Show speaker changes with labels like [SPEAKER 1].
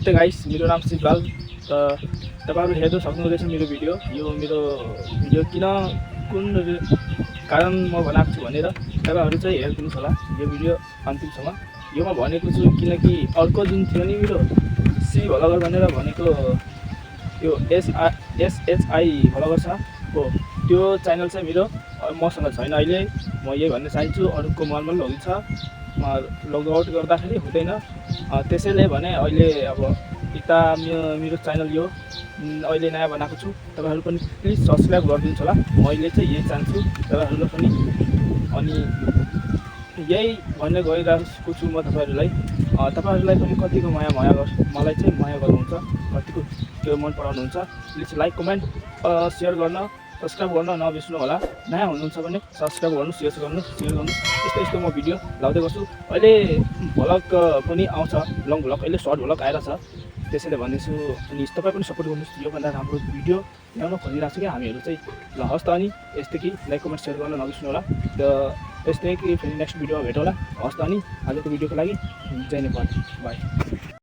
[SPEAKER 1] नमस्ते गाइस, मेरो नाम शिवलाल। तपाईहरु हेर्न सक्नुहुँदैछ मेरो भिडियो। यो मेरो भिडियो कुन कारण म बनाएको छु भनेर तपाईहरु चाहिँ हेर्दिनुस् होला यो भिडियो अन्तिमसम्म। यो म भनेको छु किनकि अर्को जुन थियो नि मेरो सी भ्लगर भनेर भनेको यो SHI भ्लगर छ हो, त्यो च्यानल चाहिँ मेरो मसँग छैन अहिले। म यही भन्न चाहन्छु, अरूको मलमल हुन्छ, लगआउट गर्दाखेरि हुँदैन। त्यसैले भने अहिले अब यता मेरो च्यानल यो अहिले नयाँ बनाएको छु। तपाईहरु पनि प्लिज सब्स्क्राइब गरिदिनुहोस् होला। मैले चाहिँ यही चाहन्छु तपाईहरुले पनि। अनि यही भन्ने गइरहेको छु म तपाईहरुलाई। तपाईहरुलाई पनि कतिको मलाई चाहिँ माया गर्नुहुन्छ, कतिको त्यो मन पराउनुहुन्छ। प्लिज लाइक, कमेन्ट, शेयर गर्न, सब्स्क्राइब गर्न नबिर्सनु होला। नयाँ हुनुहुन्छ भने सब्स्क्राइब गर्नु, शेयर गर्नु। यस्तो म भिडियो लाउँदै गर्छु। अहिले भ्लग पनि आउँछ, लङ भ्लग, अहिले सर्ट भ्लग आइरहेछ। त्यसैले भन्दैछु, अनि तपाईँ पनि सपोर्ट गर्नुहोस्। योभन्दा राम्रो भिडियो ल्याउन खोजिरहेको छ कि हामीहरू चाहिँ। ल हस् त, अनि यस्तै कि लाइक, कमेन्ट, शेयर गर्न नबिर्सनु होला। र यस्तै कि फेरि नेक्स्ट भिडियोमा भेटौँला। हस् त, अनि आजको भिडियोको लागि जय नेपाल, बाई।